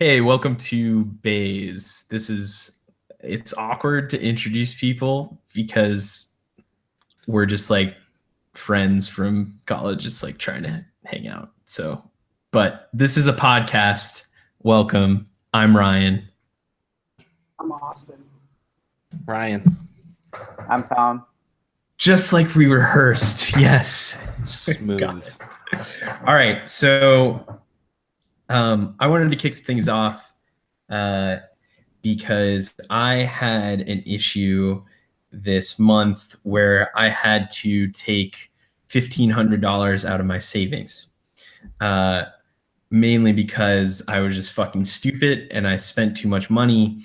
Hey, welcome to baes. It's awkward to introduce people because we're just like friends from college, just like trying to hang out. But this is a podcast. Welcome. I'm Ryan. I'm Austin. Ryan. I'm Tom. Just like we rehearsed. Yes. Smooth. All right. I wanted to kick things off because I had an issue this month where I had to take $1,500 out of my savings, mainly because I was just fucking stupid and I spent too much money.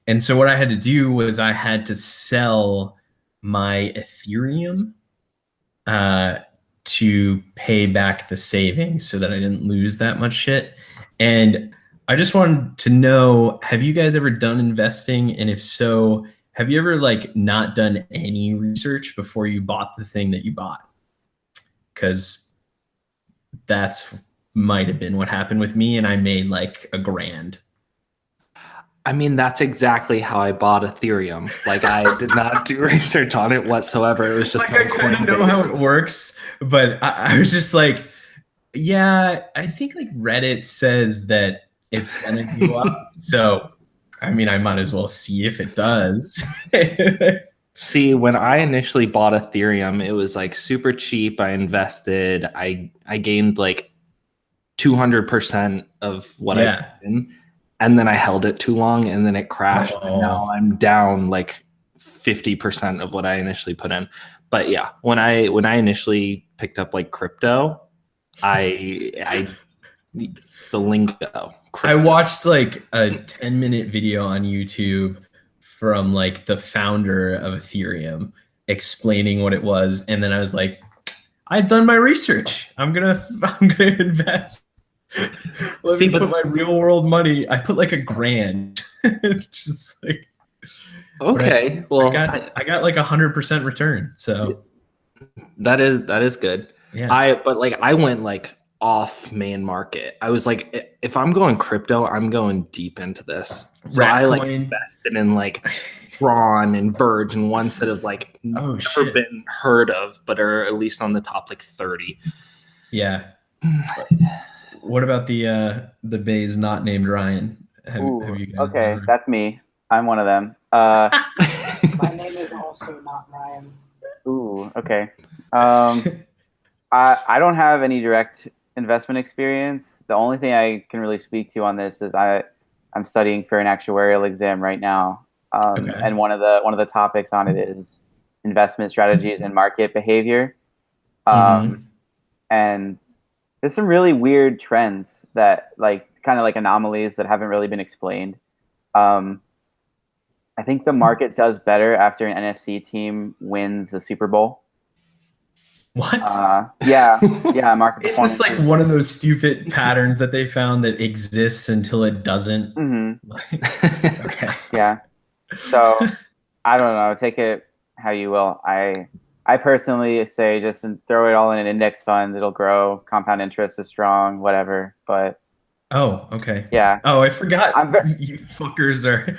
And so what I had to do was I had to sell my Ethereum to pay back the savings so that I didn't lose that much shit. And I just wanted to know, have you guys ever done investing? And if so, have you ever like not done any research before you bought the thing that you bought? Because that's might have been what happened with me, and I made like $1,000. I mean, that's exactly how I bought Ethereum. Like, I did not do research on it whatsoever. It was just like I kind of know how it works, but I was just like, yeah, I think like Reddit says that it's gonna go up. So, I mean, I might as well see if it does. See, when I initially bought Ethereum, it was like super cheap. I invested. I gained like 200% of what I put in, and then I held it too long, and then it crashed. And now I'm down like 50% of what I initially put in. But yeah, when I initially picked up like crypto, the lingo. I watched like a 10-minute video on YouTube from like the founder of Ethereum explaining what it was, and then I was like, I've done my research. I'm gonna invest. Let me put my real world money. I put like $1,000. Just like okay. I got like 100% return. So that is good. Yeah. I went like off main market. I was like, if I'm going crypto, I'm going deep into this. So I like invested in like Tron and Verge and ones that have like never been heard of, but are at least on the top like 30. Yeah. What about the baes not named Ryan? Have you guys okay, that's me. I'm one of them. My name is also not Ryan. Ooh, okay. I don't have any direct investment experience. The only thing I can really speak to on this is I'm studying for an actuarial exam right now. And one of the topics on it is investment strategies and market behavior. And there's some really weird trends that like kind of like anomalies that haven't really been explained. I think the market does better after an NFC team wins the Super Bowl. What? Yeah, market. It's just like one of those stupid patterns that they found that exists until it doesn't. Mm-hmm. Okay. Yeah. So I don't know. Take it how you will. I personally say just throw it all in an index fund. It'll grow. Compound interest is strong. Whatever. But oh, okay. Yeah. Oh, I forgot. You fuckers are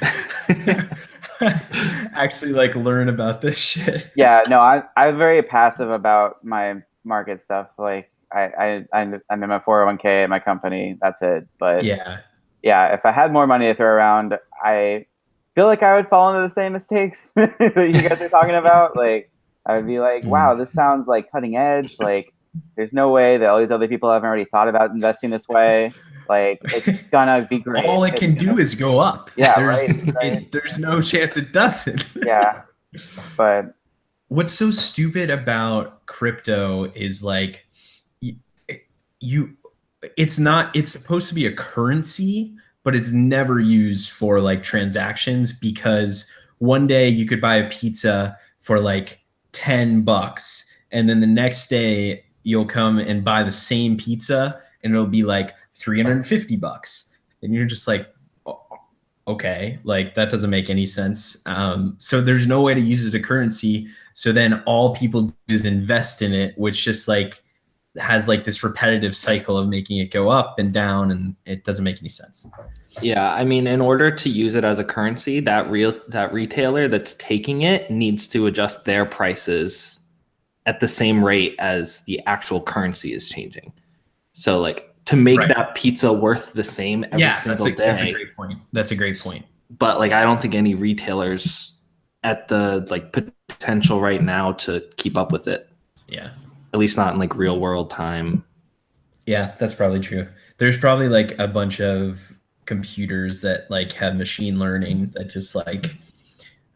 actually like learn about this shit. Yeah. No, I'm very passive about my market stuff. Like I'm in my 401k at my company. That's it. But yeah. If I had more money to throw around, I feel like I would fall into the same mistakes that you guys are talking about. Like I would be like, wow, this sounds like cutting edge. Like there's no way that all these other people haven't already thought about investing this way. Like it's gonna be great. All it can do is go up. Yeah, there's no chance it doesn't. Yeah, but what's so stupid about crypto is like it's supposed to be a currency, but it's never used for like transactions, because one day you could buy a pizza for like $10, and then the next day you'll come and buy the same pizza and it'll be like $350, and you're just like, okay, like that doesn't make any sense. So there's no way to use it as a currency. So then all people do is invest in it, which just like has like this repetitive cycle of making it go up and down, and it doesn't make any sense. Yeah, I mean, in order to use it as a currency, that retailer that's taking it needs to adjust their prices at the same rate as the actual currency is changing. So like to make that pizza worth the same every single day. That's a great point. That's a great point. But like I don't think any retailers at the like potential right now to keep up with it. Yeah. At least not in like real world time. Yeah, that's probably true. There's probably like a bunch of computers that like have machine learning that just like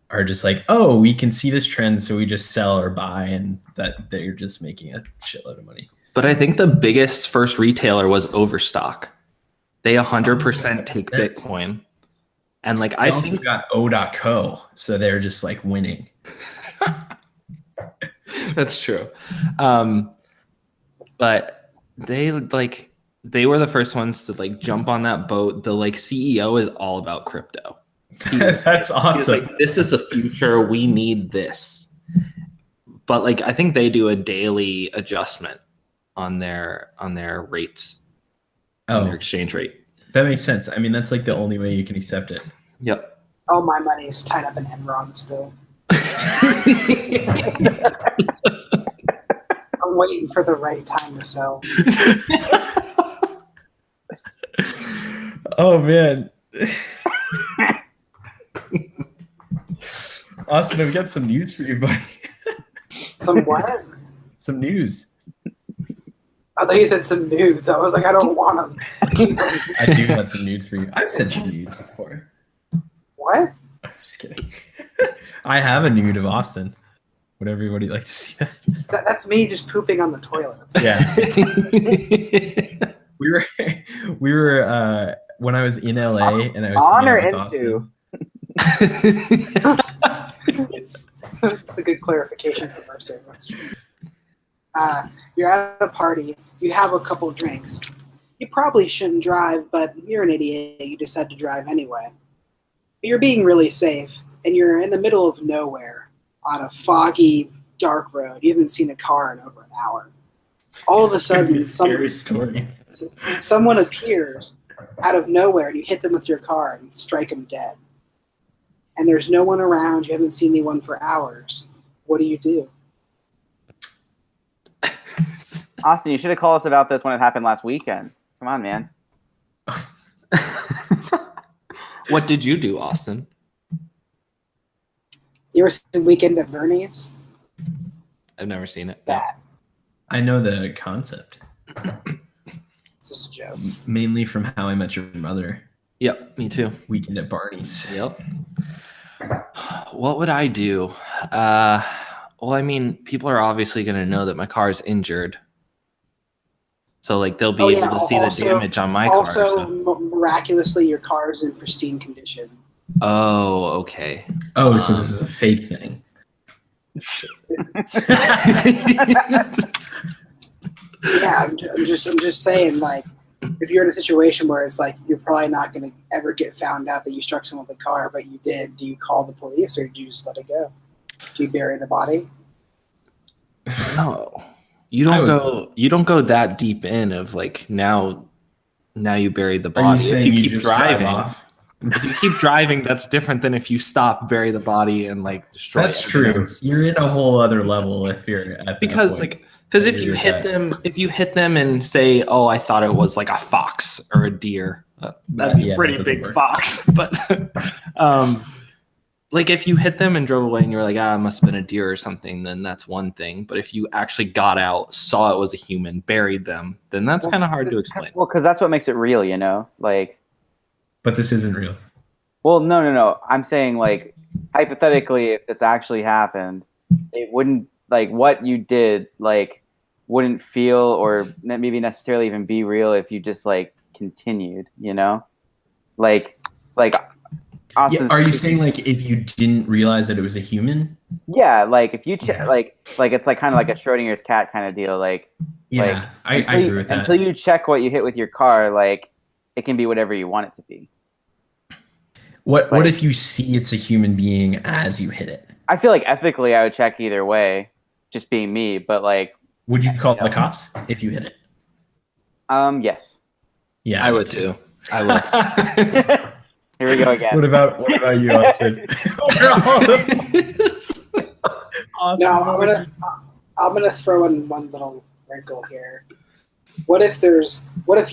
are just like, oh, we can see this trend, so we just sell or buy, and that they're just making a shitload of money. But I think the biggest first retailer was Overstock. They 100% take Bitcoin. And like I also got O.co, so they're just like winning. That's true. But they were the first ones to like jump on that boat. The like CEO is all about crypto. That's awesome. Like, this is the future. We need this. But like I think they do a daily adjustment on their rates. On their exchange rate. That makes sense. I mean, that's like the only way you can accept it. Yep. Oh, my money is tied up in Enron still. I'm waiting for the right time to sell. Oh man. Austin, I've got some news for you, buddy. Some what? Some news. I thought you said some nudes. I was like, I don't want them. I do have some nudes for you. I've sent you nudes before. What? I'm just kidding. I have a nude of Austin. Would everybody like to see that? That's me just pooping on the toilet. Yeah. we were when I was in LA and I was on or into. That's a good clarification for Mercer. That's true. You're at a party. You have a couple drinks. You probably shouldn't drive, but you're an idiot. You decide to drive anyway. You're being really safe, and you're in the middle of nowhere on a foggy, dark road. You haven't seen a car in over an hour. All of a sudden, someone appears out of nowhere, and you hit them with your car and strike them dead. And there's no one around. You haven't seen anyone for hours. What do you do? Austin, you should have called us about this when it happened last weekend. Come on, man. What did you do, Austin? You ever seen Weekend at Bernie's? I've never seen it. That. I know the concept. It's just a joke. Mainly from How I Met Your Mother. Yep, me too. Weekend at Barney's. Yep. What would I do? Well, I mean, people are obviously going to know that my car is injured. So, like, they'll be able to see the damage on my car. Also, miraculously, your car is in pristine condition. Oh, okay. Oh, so this is a fake thing. Yeah, I'm just saying, like, if you're in a situation where it's like you're probably not going to ever get found out that you struck someone with a car, but you did, do you call the police or do you just let it go? Do you bury the body? No. You don't go that deep in of like now you buried the body. If you keep driving, if you keep driving, that's different than if you stop, bury the body, and like destroy. That's true. You're in a whole other level if you're at because if you hit them and say, oh, I thought it was like a fox or a deer, that'd be a pretty big fox. But like if you hit them and drove away and you're like, it must have been a deer or something, then that's one thing. But if you actually got out, saw it was a human, buried them, then that's kind of hard to explain. Well, because that's what makes it real, you know? Like. But this isn't real. Well, no. I'm saying, like, hypothetically, if this actually happened, it wouldn't, like, what you did, like, wouldn't feel or maybe necessarily even be real if you just, like, continued, you know? Like. Yeah, are you saying like if you didn't realize that it was a human? Yeah, like if you like it's like kind of like a Schrodinger's cat kind of deal. Like I agree with that. Until you check what you hit with your car, like it can be whatever you want it to be. What if you see it's a human being as you hit it? I feel like ethically I would check either way, just being me. But like Would you call the cops if you hit it? Yes. Yeah, I would too. I would. Here we go again. What about you, Austin? Awesome. Now I'm gonna throw in one little wrinkle here. What if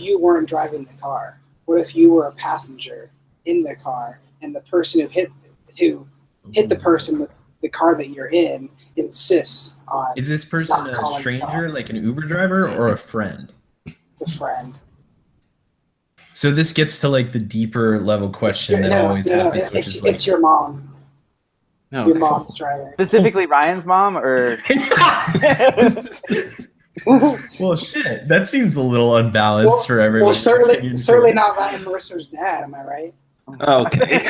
you weren't driving the car? What if you were a passenger in the car and the person who hit the person with the car that you're in insists on? Is this person a stranger, like an Uber driver, or a friend? It's a friend. So this gets to like the deeper level question that always happens, which is like, it's your mom. Okay. Your mom's driving. Specifically Ryan's mom, or? Well, shit. That seems a little unbalanced for everyone. Well, certainly not Ryan Mercer's dad. Am I right? Okay.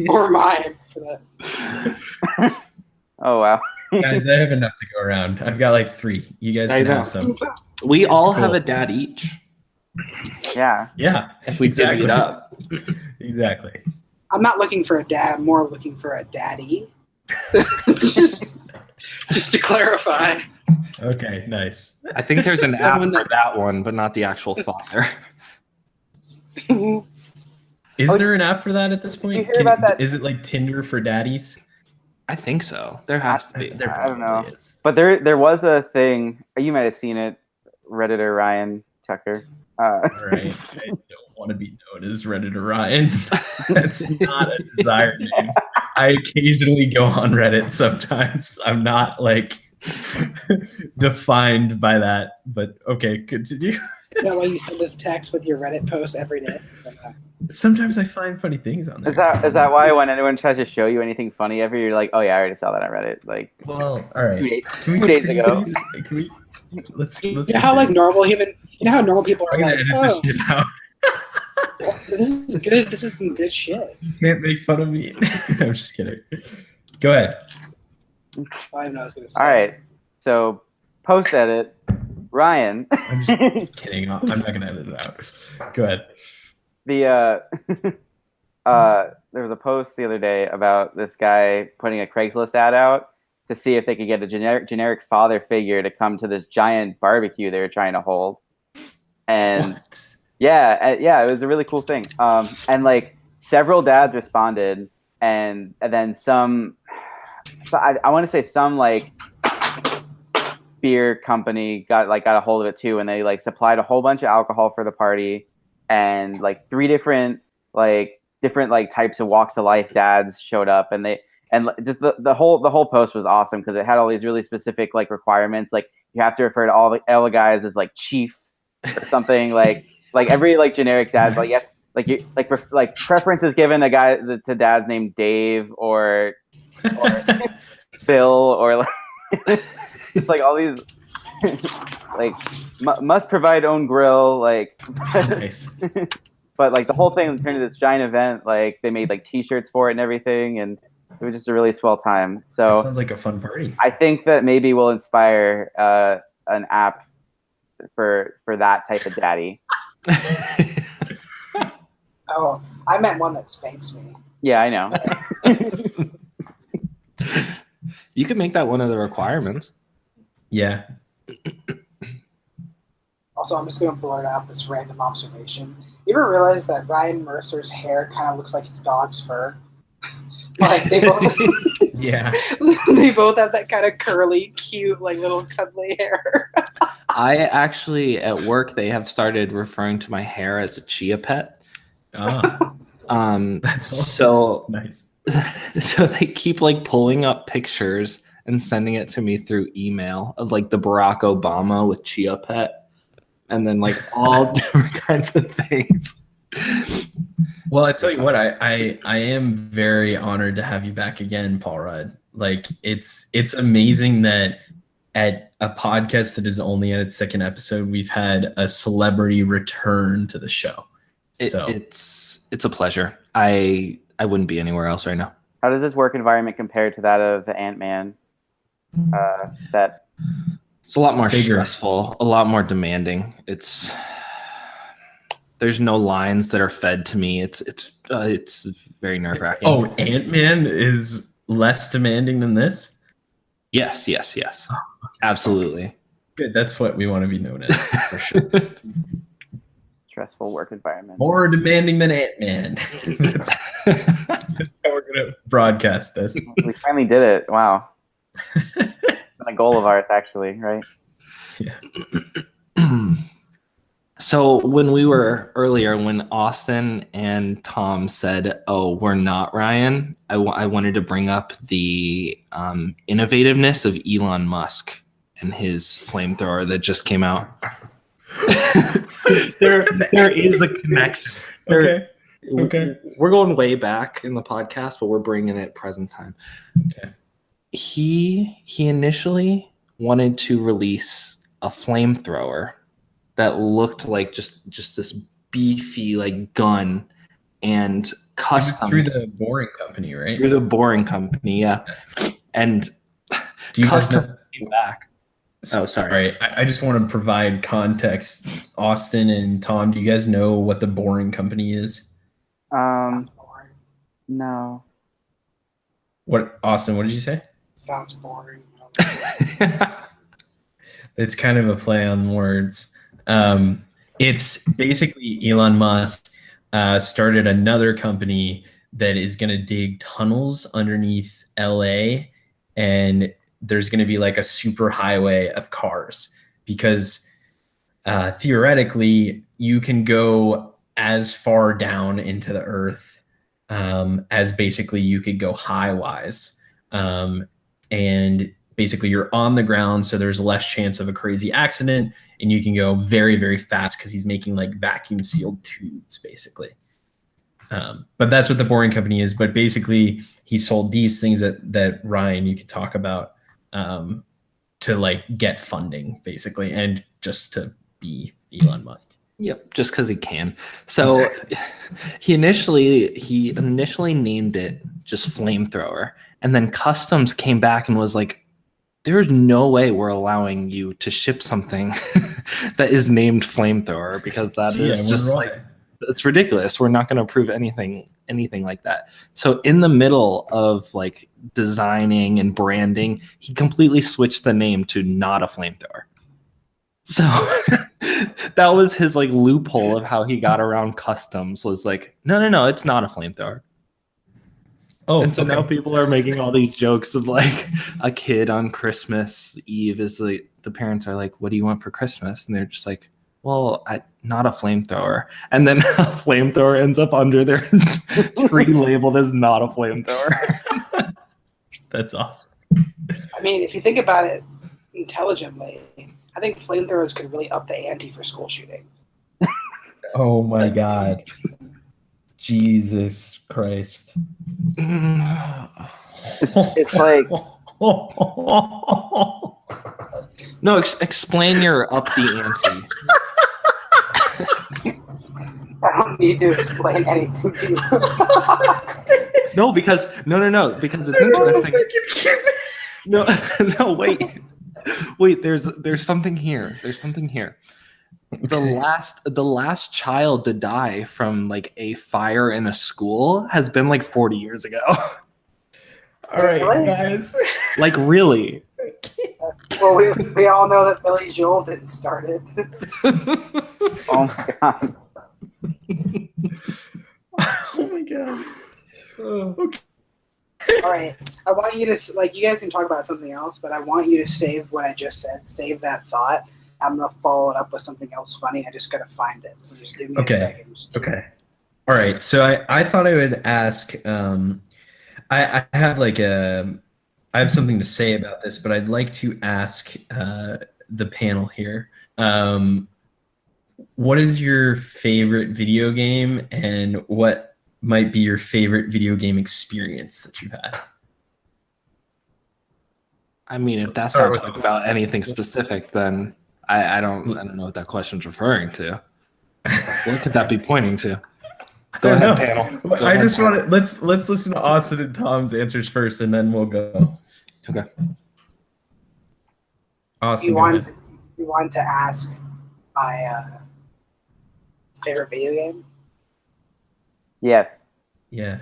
Or mine, for that. Oh wow. Guys, I have enough to go around. I've got like 3. You guys can have some. We all have a dad each. Yeah. Yeah. If we divvy it up. Exactly. I'm not looking for a dad. I'm more looking for a daddy. Just to clarify. Okay, nice. I think there's an app for that one, but not the actual father. Is there an app for that at this point? Is it like Tinder for daddies? I think so. There has to be. I don't know. But there was a thing. You might have seen it. Redditor Ryan Tucker. All right. I don't want to be known as Redditor Ryan. That's not a desired name. I occasionally go on Reddit sometimes. I'm not like defined by that, but okay, continue. Is that why you send us text with your Reddit posts every day? Sometimes I find funny things on there. Is that why when anyone tries to show you anything funny ever, you're like, oh yeah, I already saw that on Reddit. Like, well, all right. 2 days ago. Can we? Let's. You know how like normal people are like, oh, this is good. This is some good shit. You can't make fun of me. I'm just kidding. Go ahead. I know I was gonna say. All right. So post edit, Ryan. I'm just kidding. I'm not gonna edit it out. Go ahead. There was a post the other day about this guy putting a Craigslist ad out to see if they could get a generic father figure to come to this giant barbecue they were trying to hold. And what? yeah, it was a really cool thing. And like several dads responded, and then some. So I want to say some like beer company got a hold of it too, and they like supplied a whole bunch of alcohol for the party, and like 3 different types of walks of life dads showed up, and just the whole post was awesome because it had all these really specific like requirements, like you have to refer to all the guys as like chief or something, like every like generic dad, like yes, like preference is given a guy to dads named Dave or Phil or like it's like all these like must provide own grill, like Nice. but like the whole thing turned into this giant event. Like they made like T-shirts for it and everything, and it was just a really swell time. So that sounds like a fun party. I think that maybe we'll inspire an app for that type of daddy. Oh, I meant one that spanks me. Yeah, I know. You could make that one of the requirements. Yeah. Also, I'm just going to blurt out this random observation. You ever realize that Ryan Mercer's hair kind of looks like his dog's fur? Like they both, yeah, they both have that kind of curly, cute, like little cuddly hair. I actually, at work, they have started referring to my hair as a chia pet. Oh. That's so nice. So they keep like pulling up pictures and sending it to me through email of like the Barack Obama with chia pet, and then like all different kinds of things. Well, I tell you what, I am very honored to have you back again, Paul Rudd. Like it's amazing that at a podcast that is only at its 2nd episode, we've had a celebrity return to the show. It's a pleasure. I wouldn't be anywhere else right now. How does this work environment compare to that of the Ant-Man set? It's a lot more stressful, a lot more demanding. There's no lines that are fed to me. It's very nerve-wracking. Oh, Ant-Man is less demanding than this? Yes. Absolutely. Good. That's what we want to be known as, for sure. Stressful work environment. More demanding than Ant-Man. That's how we're going to broadcast this. We finally did it. Wow. It's been a goal of ours, actually, right? Yeah. So when we were earlier, when Austin and Tom said, "Oh, we're not Ryan," I wanted to bring up the innovativeness of Elon Musk and his flamethrower that just came out. there is a connection. Okay. We're going way back in the podcast, but we're bringing it present time. Okay. He initially wanted to release a flamethrower that looked like just this beefy like gun and customs through the Boring Company, right? Through the Boring Company, yeah. And do you custom came back. Oh, sorry. I just want to provide context. Austin and Tom, do you guys know what the Boring Company is? No. What, Austin? What did you say? Sounds boring. It's kind of a play on words. It's basically Elon Musk started another company that is going to dig tunnels underneath LA, and there's going to be like a super highway of cars, because theoretically you can go as far down into the earth as basically you could go high wise. And basically you're on the ground, so there's less chance of a crazy accident, and you can go very, very fast because he's making like vacuum sealed tubes basically. But that's what the Boring Company is. But basically he sold these things that Ryan, you could talk about, to like get funding basically, and just to be Elon Musk. Yep, just because he can. So exactly. he initially named it just flamethrower, and then customs came back and was like, there's no way we're allowing you to ship something that is named flamethrower, because that is just like, it's ridiculous. We're not going to approve anything like that. So in the middle of like designing and branding, he completely switched the name to not a flamethrower. So that was his like loophole of how he got around customs, was like, no, it's not a flamethrower. Oh, and so now people are making all these jokes of like a kid on Christmas Eve is like, the parents are like, what do you want for Christmas? And they're just like, well, not a flamethrower. And then a flamethrower ends up under their tree labeled as not a flamethrower. That's awesome. I mean, if you think about it intelligently, I think flamethrowers could really up the ante for school shootings. Oh my God. Jesus Christ. It's like... No, explain your up the ante. I don't need to explain anything to you. No, because it's interesting. No, wait. There's something here. The last child to die from like a fire in a school has been like 40 years ago. All right, really? Guys. Like, really? Well, we all know that Billy Joel didn't start it. Oh my God. Oh my God. Okay. All right. I want you to, like, you guys can talk about something else, but I want you to save what I just said. Save that thought. I'm going to follow it up with something else funny. I just got to find it. So just give me a second. Okay. All right. So I thought I would ask, I have something to say about this, but I'd like to ask the panel here. What is your favorite video game, and what might be your favorite video game experience that you've had? I mean, if that's not talking about anything specific, then I don't know what that question's referring to. What could that be pointing to? Go ahead, panel. I just want to let's listen to Austin and Tom's answers first, and then we'll go. Okay. Awesome. You want to ask my favorite video game? Yes. Yeah.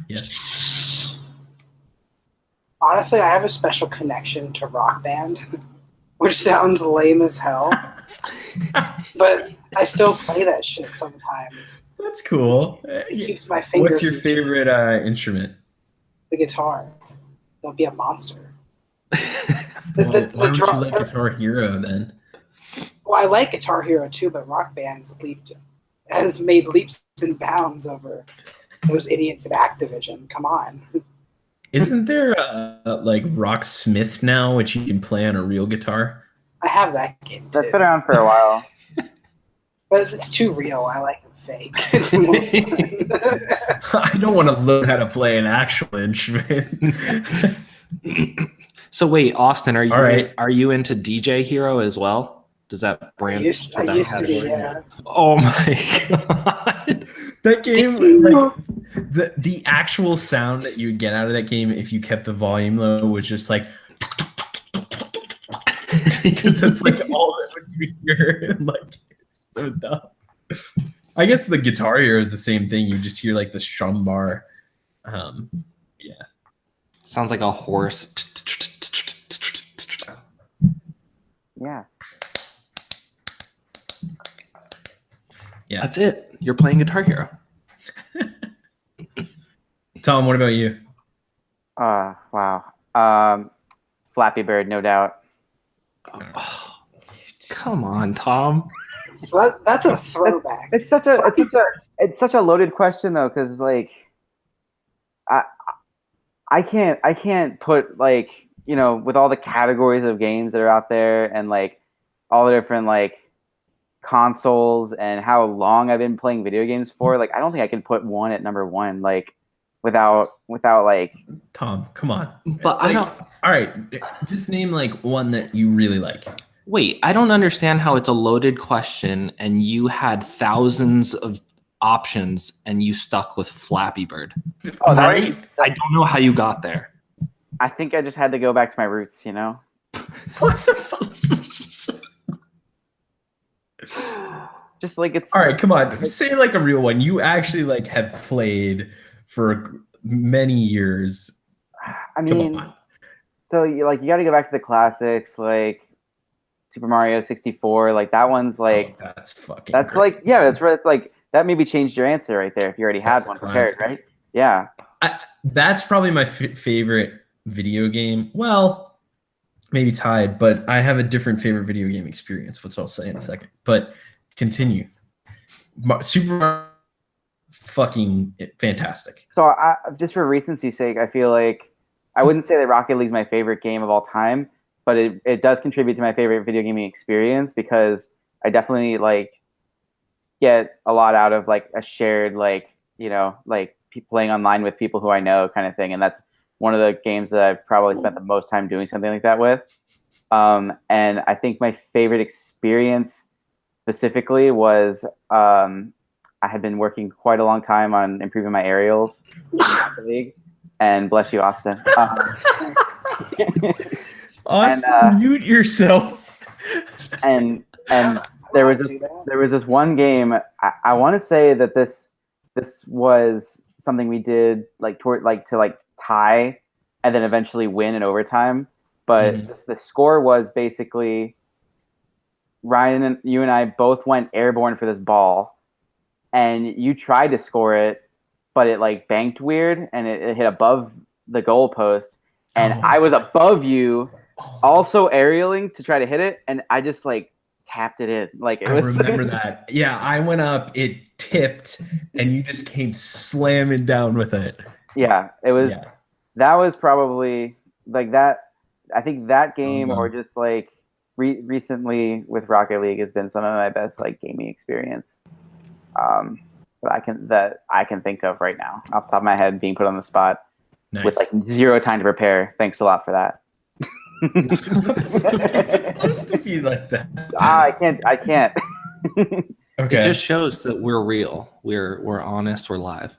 Yes. Honestly, I have a special connection to Rock Band, which sounds lame as hell. But I still play that shit sometimes. That's cool. It keeps my fingers. What's your favorite instrument? The guitar. That'll be a monster. Why don't you like Guitar Hero then? Well, I like Guitar Hero too, but Rock Band has made leaps and bounds over those idiots at Activision. Come on. Isn't there like Rocksmith now, which you can play on a real guitar? I have that game too. That's been around for a while. But it's too real. I like it fake. It's more fun. I don't want to learn how to play an actual instrument. So wait, Austin, are you into DJ Hero as well? Does that brand? I used to be, yeah. Oh my god, that game, like the actual sound that you would get out of that game if you kept the volume low was just like because that's like all that would you hear, and like it's so dumb. I guess the Guitar Hero is the same thing. You just hear like the strum bar. Yeah, sounds like a horse. Yeah. Yeah, that's it. You're playing Guitar Hero. Tom, what about you? Wow. Flappy Bird, no doubt. Oh, come on, Tom. That's a throwback. It's such a loaded question though, because like I can't put like, you know, with all the categories of games that are out there and like all the different like consoles and how long I've been playing video games for, like I don't think I can put one at number one like without like Tom, come on. But like, I don't. All right, just name like one that you really like. Wait, I don't understand how it's a loaded question and you had thousands of options and you stuck with Flappy Bird. Oh, right? I don't know how you got there. I think I just had to go back to my roots, you know? What the fuck? Just like it's... All right, come on. Say like a real one. You actually like have played for many years. I mean, so you got to go back to the classics, like Super Mario 64. Like that one's like... Oh, that's fucking That's great. like, yeah, that's right. It's like, that maybe changed your answer right there if you already had one prepared, right? Yeah. That's probably my favorite video game. Well, maybe tied, but I have a different favorite video game experience, which I'll say in a second. But continue. Super Mario, fucking fantastic. So just for recency's sake, I feel like I wouldn't say that Rocket League is my favorite game of all time, but it does contribute to my favorite video gaming experience because I definitely like get a lot out of like a shared like, you know, like playing online with people who I know kind of thing. And that's one of the games that I've probably spent the most time doing something like that with. And I think my favorite experience specifically was I had been working quite a long time on improving my aerials in Rocket League. And bless you, Austin. Austin, mute yourself. And there was this one game. I want to say that this was something we did like to tie and then eventually win in overtime. But the score was basically Ryan and you and I both went airborne for this ball, and you tried to score it, but it like banked weird and it hit above the goalpost, and I was above you, also aerialing to try to hit it, and I just like tapped it in. Like it was. I remember that. Yeah, I went up, it tipped, and you just came slamming down with it. Yeah, it was. Yeah. That was probably like that. I think that game, or just like recently with Rocket League, has been some of my best like gaming experience. That I can think of right now, off the top of my head, being put on the spot with like zero time to prepare. Thanks a lot for that. It's supposed to be like that. I can't. Okay. It just shows that we're real. We're honest. We're live.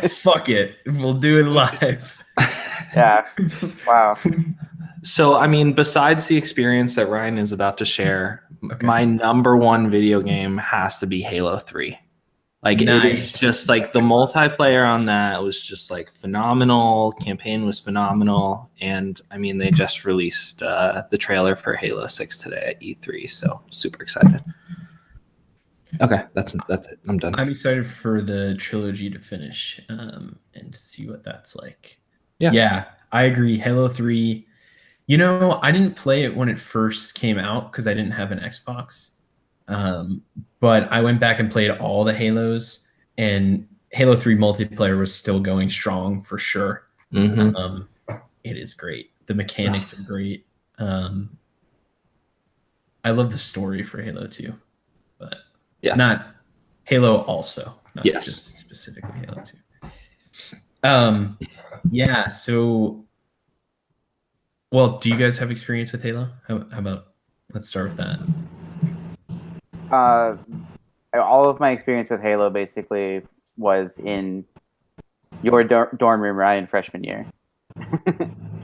Fuck it. We'll do it live. Yeah. Wow. So, I mean, besides the experience that Ryan is about to share, my number one video game has to be Halo 3. Like it is just like the multiplayer on that was just like phenomenal. Campaign was phenomenal, and I mean they just released the trailer for Halo 6 today at E3, so super excited. Okay, that's it. I'm done. I'm excited for the trilogy to finish and to see what that's like. Yeah, I agree. Halo 3. You know, I didn't play it when it first came out because I didn't have an Xbox. But I went back and played all the Halos, and Halo 3 multiplayer was still going strong for sure. Mm-hmm. It is great. The mechanics are great. I love the story for Halo 2, but not Halo also, not just specifically Halo 2. Yeah, so, well, do you guys have experience with Halo? How about, let's start with that. All of my experience with Halo basically was in your dorm room, Ryan, freshman year.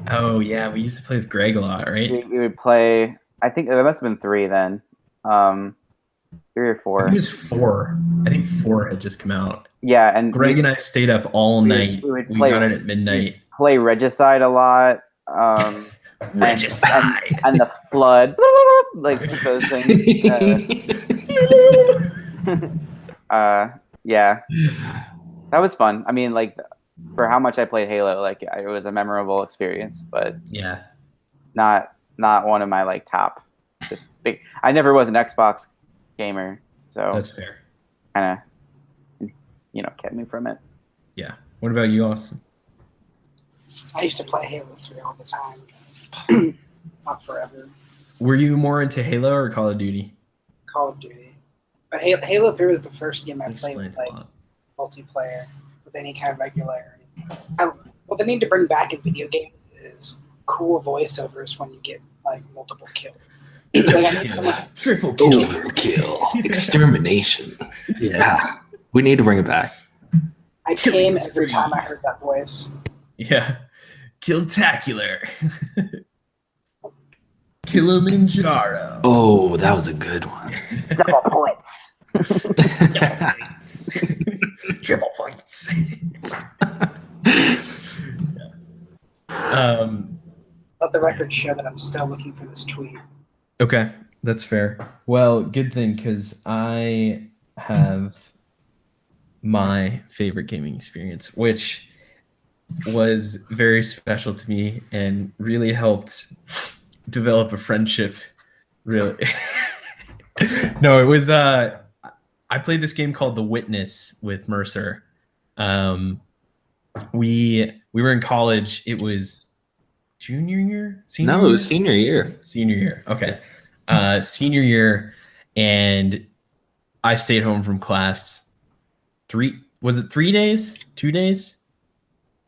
Oh yeah, we used to play with Greg a lot, right? We would play. I think there must have been 3 then, 3 or 4. I think it was 4. I think 4 had just come out. Yeah, and Greg and I stayed up all night. We got it at midnight. Play Regicide a lot. Regicide and the Flood, like those things. Yeah, that was fun. I mean, like for how much I played Halo, like it was a memorable experience, but yeah, not one of my like top. Just big. I never was an Xbox gamer, so that's fair. Kind of, kept me from it. Yeah. What about you, Austin? I used to play Halo 3 all the time. Not forever. Were you more into Halo or Call of Duty? Call of Duty. But Halo 3 was the first game I played with like multiplayer with any kind of regularity. What they need to bring back in video games is cool voiceovers when you get like multiple kills. Like, I need someone triple kill, overkill, extermination. Yeah, we need to bring it back. I came every time I heard that voice. Yeah, Killtacular. Kilimanjaro. Oh, that was a good one. Double points. Triple points. Let the record show that I'm still looking for this tweet. Okay, that's fair. Well, good thing, because I have my favorite gaming experience, which was very special to me and really helped develop a friendship. Really. No, it was I played this game called The Witness with Mercer. We were in college. It was junior year? Senior year? It was senior year. Senior year. Okay. Senior year, and I stayed home from class. 3 days? 2 days?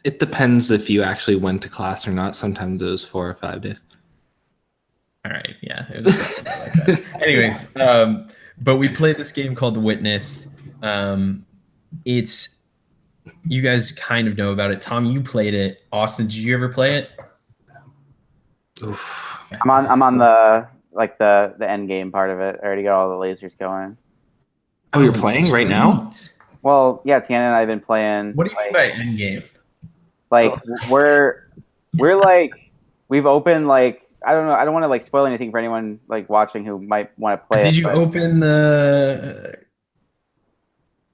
It depends if you actually went to class or not. Sometimes it was 4 or 5 days. All right, yeah. It was like that. Anyways, but we played this game called The Witness. It's, you guys kind of know about it. Tom, you played it. Austin, did you ever play it? Oof. I'm on the end game part of it. I already got all the lasers going. Oh, you're playing right now? Well, yeah, Tiana and I have been playing. What do you mean by end game? Like we're like we've opened like I don't know. I don't want to like spoil anything for anyone like watching who might want to play. Did you open the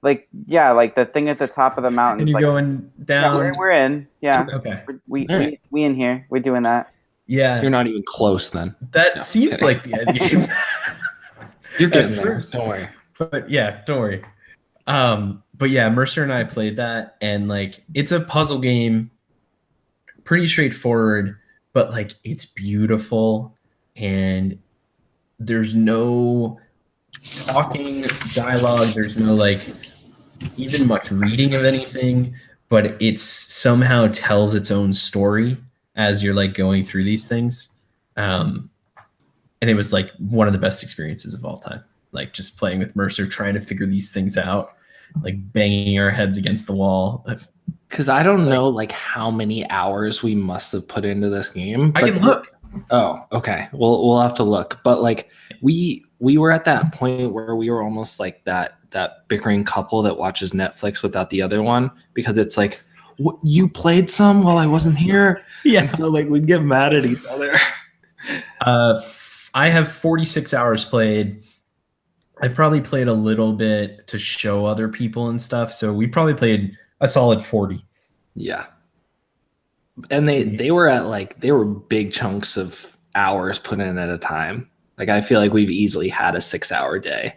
like the thing at the top of the mountain? And you're going down. Yeah, we're in. Yeah. Okay. We in here. We're doing that. Yeah. You're not even close then. That seems like the end game. You're getting there. Don't worry. But yeah, don't worry. But yeah, Mercer and I played that, and like it's a puzzle game, pretty straightforward, but like it's beautiful, and there's no talking dialogue, there's no like even much reading of anything, but it somehow tells its own story as you're like going through these things. And it was like one of the best experiences of all time, like just playing with Mercer, trying to figure these things out, like banging our heads against the wall. Because I don't know like how many hours we must have put into this game. I can look. Oh, okay. We'll have to look. But like we were at that point where we were almost like that bickering couple that watches Netflix without the other one, because it's like, what, you played some while I wasn't here? Yeah. And so like we'd get mad at each other. I have 46 hours played. I've probably played a little bit to show other people and stuff. So we probably played a solid 40. Yeah. And they were big chunks of hours put in at a time. Like I feel like we've easily had a 6-hour day.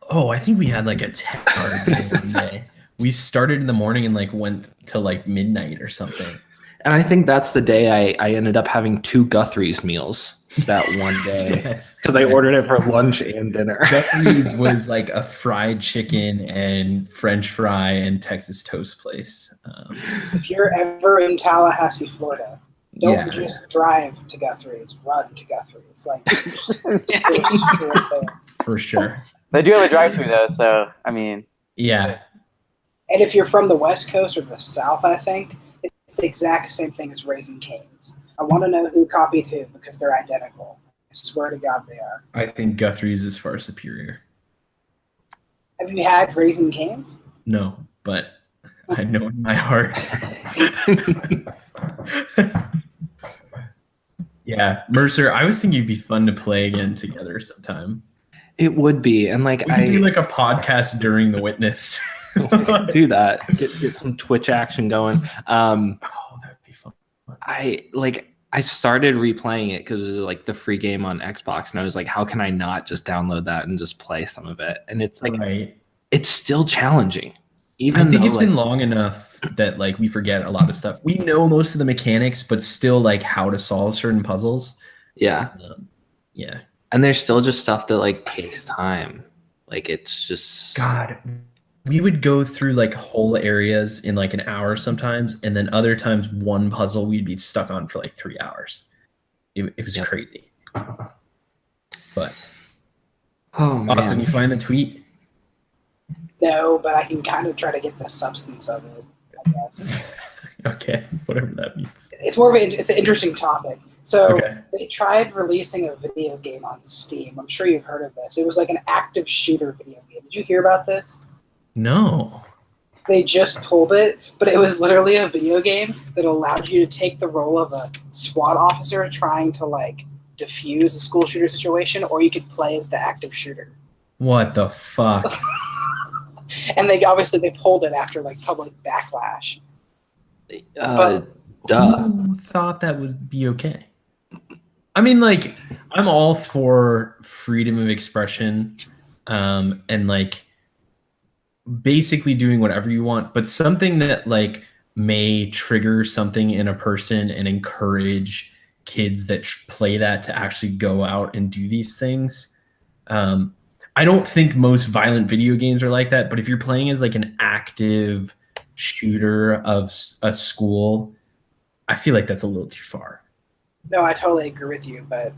Oh, I think we had like a 10-hour day one day. We started in the morning and like went to like midnight or something. And I think that's the day I ended up having 2 Guthrie's meals that one day, because I ordered it for lunch and dinner. Guthrie's was like a fried chicken and French fry and Texas toast place. If you're ever in Tallahassee, Florida, don't just drive to Guthrie's, run to Guthrie's. Like, for sure. They do have a drive-thru though, so I mean. Yeah. And if you're from the West Coast or the South, I think it's the exact same thing as Raising Cane's. I want to know who copied who because they're identical. I swear to God they are. I think Guthrie's is far superior. Have you had Raising Cane's? No, but I know in my heart. Yeah, Mercer, I was thinking it'd be fun to play again together sometime. It would be, and like we could do like a podcast during the witness. Do that. Get some Twitch action going. That'd be fun. I started replaying it because it was like the free game on Xbox, and I was like, how can I not just download that and just play some of it? And it's like, it's still challenging. Even I think it's been long enough that like we forget a lot of stuff. We know most of the mechanics, but still like how to solve certain puzzles. Yeah. Yeah. And there's still just stuff that like takes time. Like it's just God. We would go through like whole areas in like an hour sometimes, and then other times one puzzle we'd be stuck on for like 3 hours. It was crazy. But Austin, you find the tweet? No, but I can kind of try to get the substance of it, I guess. Okay, whatever that means. It's more of it's an interesting topic. So they tried releasing a video game on Steam. I'm sure you've heard of this. It was like an active shooter video game. Did you hear about this? No. They just pulled it, but it was literally a video game that allowed you to take the role of a SWAT officer trying to like defuse a school shooter situation, or you could play as the active shooter. What the fuck? And they pulled it after like public backlash. Duh. Who thought that would be okay? I mean, like, I'm all for freedom of expression, and like basically doing whatever you want, but something that like may trigger something in a person and encourage kids that play that to actually go out and do these things. I don't think most violent video games are like that, but if you're playing as like an active shooter of a school, I feel like that's a little too far. No, I totally agree with you, but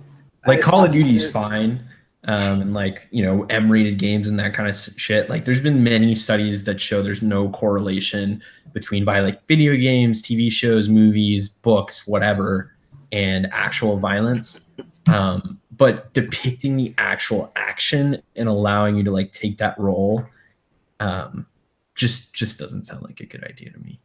like Call of Duty is fine. And like, you know, M-rated games and that kind of shit. Like there's been many studies that show there's no correlation between violent video games, TV shows, movies, books, whatever, and actual violence. But depicting the actual action and allowing you to like take that role just doesn't sound like a good idea to me.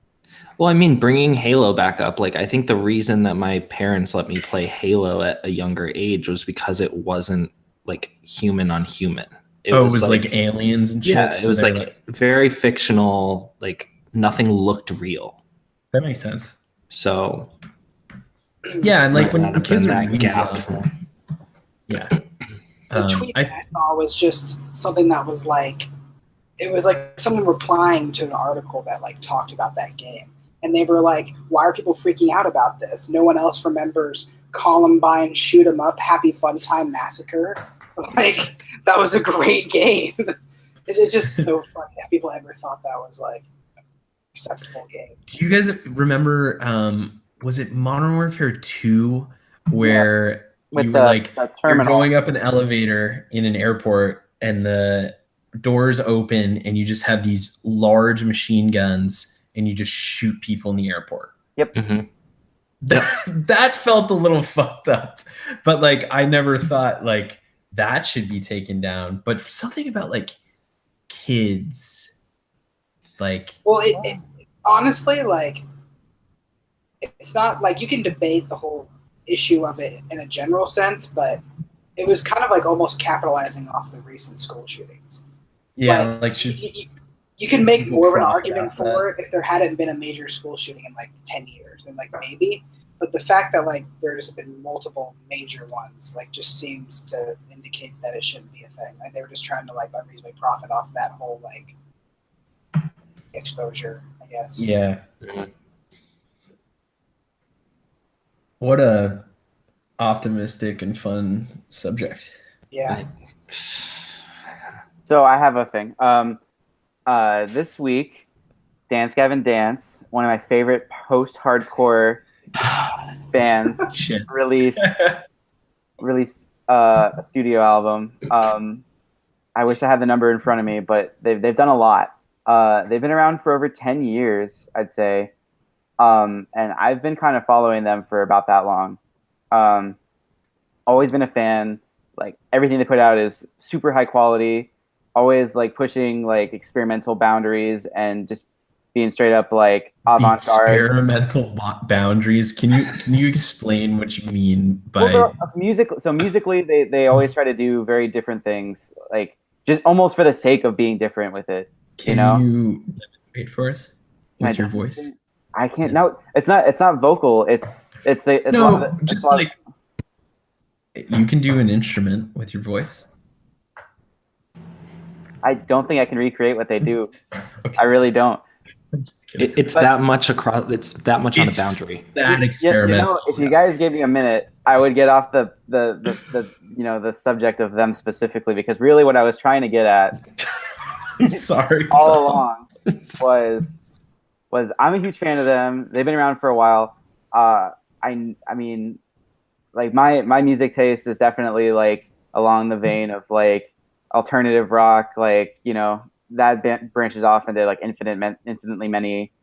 Well, I mean, bringing Halo back up, like I think the reason that my parents let me play Halo at a younger age was because it wasn't like human on human. It was like aliens and shit. Yeah, it was like very fictional, like nothing looked real. That makes sense. So yeah, and like when kids are that gap. Yeah. The tweet that I saw was just something that was like, it was like someone replying to an article that like talked about that game. And they were like, why are people freaking out about this? No one else remembers Columbine, Shoot 'em Up, Happy Fun Time Massacre. Like, that was a great game. It's just so funny that people ever thought that was like an acceptable game. Do you guys remember, was it Modern Warfare 2 where you were like, you're going up an elevator in an airport and the doors open and you just have these large machine guns and you just shoot people in the airport? Yep. Mm-hmm. that felt a little fucked up. But like, I never thought like that should be taken down. But something about like kids, like, well, it honestly, like, it's not like you can debate the whole issue of it in a general sense, but it was kind of like almost capitalizing off the recent school shootings. yeah, like you can make more of an argument for it if there hadn't been a major school shooting in like 10 years, then like maybe. But the fact that like there's been multiple major ones like just seems to indicate that it shouldn't be a thing. Like they were just trying to like unreasonably profit off that whole like exposure, I guess. Yeah. What a optimistic and fun subject. Yeah. So I have a thing. This week, Dance Gavin Dance, one of my favorite post-hardcore bands, released a studio album. I wish I had the number in front of me, but they've done a lot. They've been around for over 10 years, I'd say. And I've been kind of following them for about that long. Always been a fan. Like everything they put out is super high quality. Always like pushing like experimental boundaries and just being straight up like avant-garde. Experimental boundaries. Can you explain what you mean by music? So musically, they always try to do very different things, like just almost for the sake of being different with it. Can you demonstrate for us with your voice? I can't. No, it's not vocal. It's like you can do an instrument with your voice. I don't think I can recreate what they do. Okay. I really don't. It's that much across. It's that much on a boundary. That experimental. If you guys gave me a minute, I would get off the the subject of them specifically, because really what I was trying to get at, I'm sorry, all along was I'm a huge fan of them. They've been around for a while. I mean, like my music taste is definitely like along the vein of like alternative rock, like, you know, that branches off into like infinitely many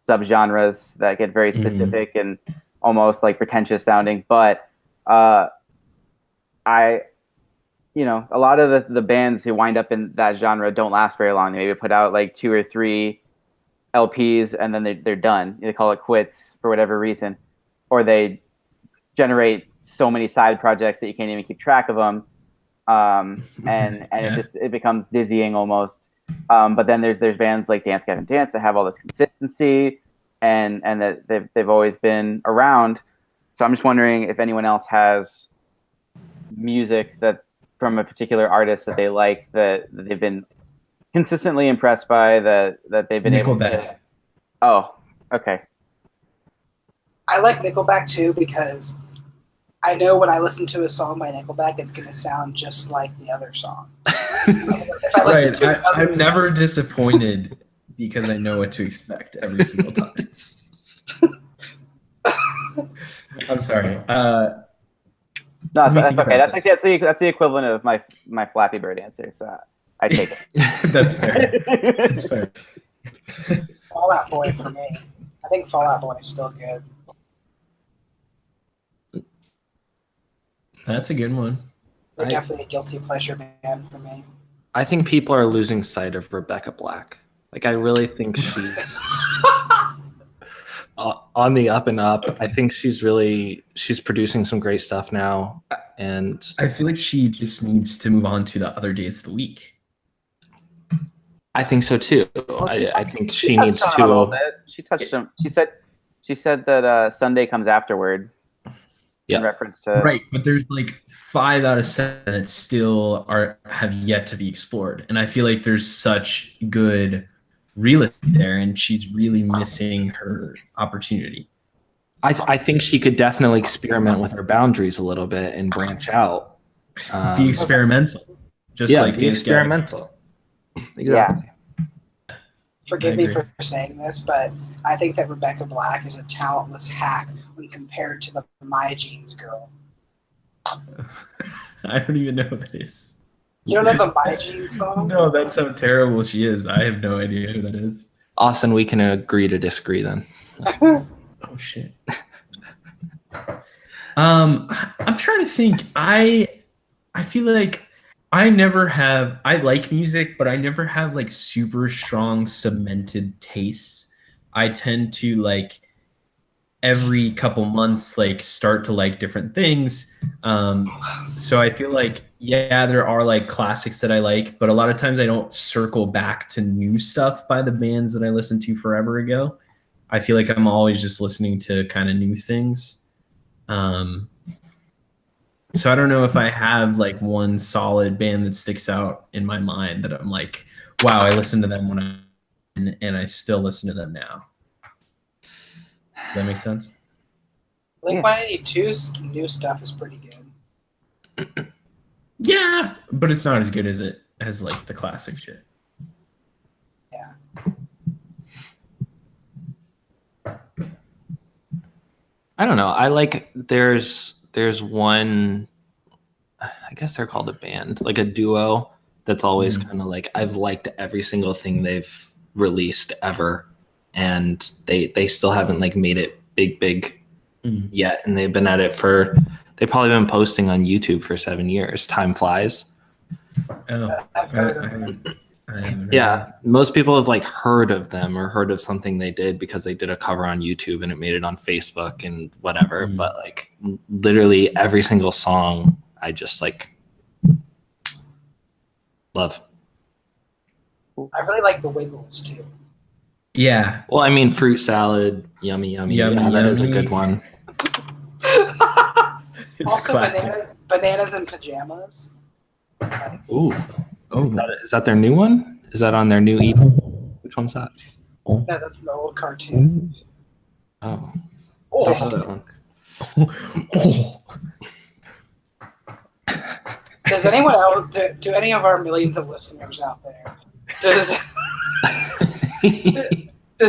subgenres that get very specific and almost like pretentious sounding. But a lot of the bands who wind up in that genre don't last very long. They maybe put out like 2 or 3 LPs and then they're done. They call it quits for whatever reason, or they generate so many side projects that you can't even keep track of them. And it becomes dizzying almost. But then there's bands like Dance Gavin Dance that have all this consistency and that they've always been around. So I'm just wondering if anyone else has music that from a particular artist that they like, that they've been consistently impressed by, that they've been able to. Oh, okay. I like Nickelback too, because I know when I listen to a song by Nickelback, it's going to sound just like the other song. I'm never disappointed because I know what to expect every single time. I'm sorry. No, that's okay. That's the equivalent of my Flappy Bird answer, so I take it. That's fair. That's fair. Fall Out Boy for me. I think Fall Out Boy is still good. That's a good one. They're definitely a guilty pleasure band for me. I think people are losing sight of Rebecca Black. Like, I really think she's on the up and up. I think she's producing some great stuff now. And I feel like she just needs to move on to the other days of the week. I think so too. Well, I think she needs to. She touched him. She said that Sunday comes afterward. Yeah. In reference to but there's like 5 out of 7 that still have yet to be explored, and I feel like there's such good real estate there, and she's really missing her opportunity. I think she could definitely experiment with her boundaries a little bit and branch out. Be experimental, be experimental. Exactly. Yeah. Forgive me for saying this, but I think that Rebecca Black is a talentless hack when compared to the My Jeans girl. I don't even know who that is. You don't know the My Jeans song? No, that's how terrible she is. I have no idea who that is. Austin, we can agree to disagree then. Oh, shit. I'm trying to think. I feel like I like music, but I never have like super strong cemented tastes. I tend to like every couple months like start to like different things. So I feel like yeah, there are like classics that I like, but a lot of times I don't circle back to new stuff by the bands that I listened to forever ago. I feel like I'm always just listening to kind of new things. Um, so I don't know if I have like one solid band that sticks out in my mind that I'm like, wow, I listened to them when and I still listen to them now. Does that make sense? Blink 182's new stuff is pretty good. Yeah, but it's not as good as it as like the classic shit. Yeah. I don't know. I like there's one, I guess they're called a band, like a duo that's always kind of like I've liked every single thing they've released ever, and they still haven't like made it big yet, and they've been at it for they've probably been posting on YouTube for 7 years. Time flies. Oh, I've heard of them. Yeah, most people have like heard of them or heard of something they did because they did a cover on YouTube and it made it on Facebook and whatever. But like literally every single song, I just like love. I really like the Wiggles too. Yeah. Well, I mean, fruit salad, yummy. Yeah, that is a good one. Also, bananas and pajamas. Ooh. Oh, is that their new one? Is that on their new EP? Which one's that? No, that's the old cartoon. Oh. Oh. Don't know that one. Does anyone else, do any of our millions of listeners out there, does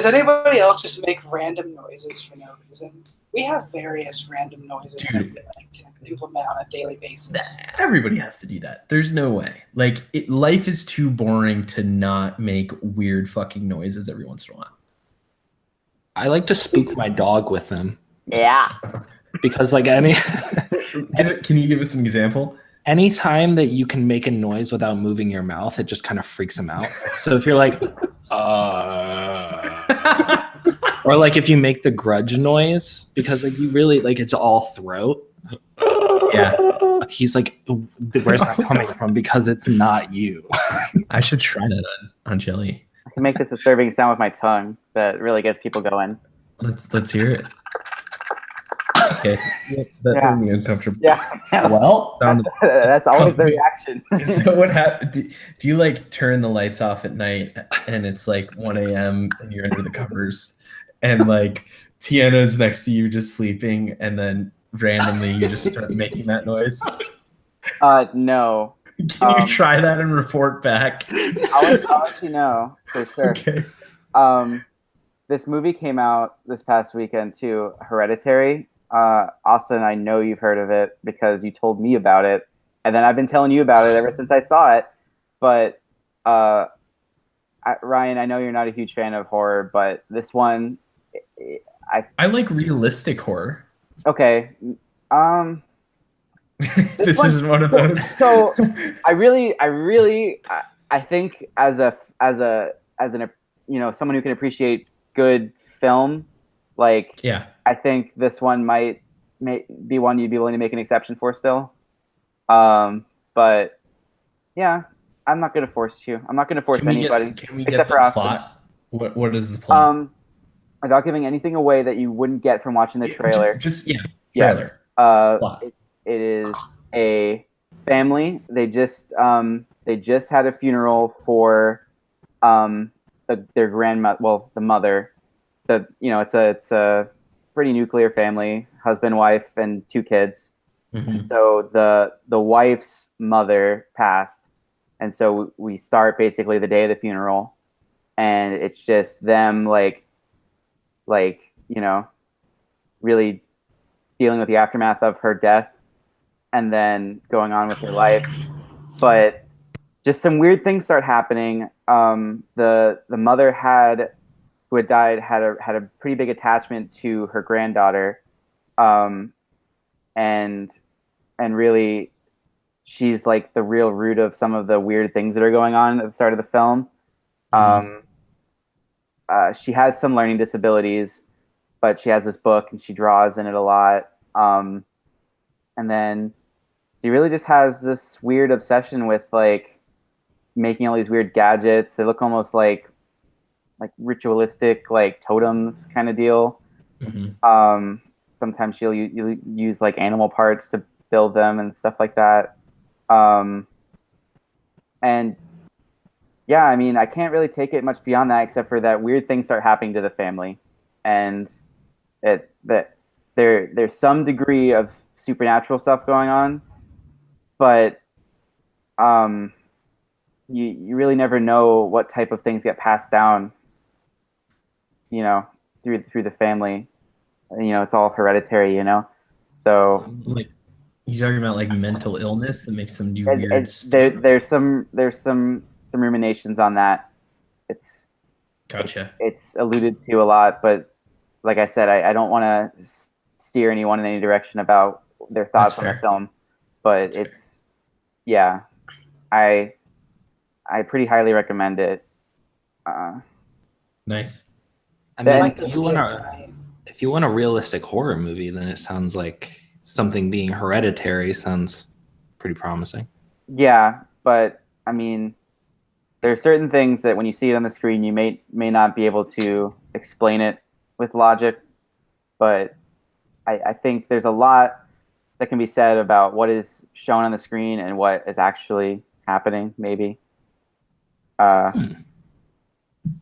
anybody else just make random noises for no reason? We have various random noises that we like to implement on a daily basis. Everybody has to do that. There's no way. Like, life is too boring to not make weird fucking noises every once in a while. I like to spook my dog with them. Yeah. Because like can you give us an example? Anytime that you can make a noise without moving your mouth, it just kind of freaks them out. So if you're like, or like if you make the grudge noise, because like you really like it's all throat. Yeah. He's like, where's that coming from? Because it's not you. I should try that on Jelly. I can make this disturbing sound with my tongue that really gets people going. Let's hear it. Okay. That made me uncomfortable. Yeah. Well, that's always the reaction. Is that what happened? Do you like turn the lights off at night and it's like 1 a.m. and you're under the covers and like Tiana's next to you just sleeping and then randomly you just start making that noise? No. Can you try that and report back? I'll let you know for sure. Okay. This movie came out this past weekend too, Hereditary. Austin, I know you've heard of it because you told me about it, and then I've been telling you about it ever since I saw it. But Ryan, I know you're not a huge fan of horror, but this one, I like realistic horror. Okay. This isn't one of those. So I think as an someone who can appreciate good film, like yeah, I think this one might be one you'd be willing to make an exception for still. But yeah, I'm not going to force you. I'm not going to force anybody. Can we get the plot? What is the plot? Without giving anything away that you wouldn't get from watching the trailer. Trailer. It is a family. They just had a funeral for their grandmother. Well, the mother. It's a pretty nuclear family, husband, wife, and 2 kids. Mm-hmm. So the wife's mother passed, and so we start basically the day of the funeral, and it's just them really dealing with the aftermath of her death, and then going on with their life. But just some weird things start happening. The mother who had died had a pretty big attachment to her granddaughter, and really she's like the real root of some of the weird things that are going on at the start of the film. She has some learning disabilities, but she has this book and she draws in it a lot. And then she really just has this weird obsession with like making all these weird gadgets. They look almost like ritualistic, like totems kind of deal. Sometimes she'll use like animal parts to build them and stuff like that. And yeah, I mean, I can't really take it much beyond that, except for that weird things start happening to the family, and there's some degree of supernatural stuff going on, but you really never know what type of things get passed down, through the family. It's all hereditary, so like you talking about like mental illness that makes them do weird stuff. There's some ruminations on that. Gotcha. It's alluded to a lot, but like I said, I don't want to steer anyone in any direction about their thoughts on the film. But I pretty highly recommend it. Nice. I mean, if you want a realistic horror movie, then it sounds like something being Hereditary sounds pretty promising. Yeah, but I mean, there are certain things that when you see it on the screen, you may not be able to explain it with logic. But I think there's a lot that can be said about what is shown on the screen and what is actually happening, maybe. And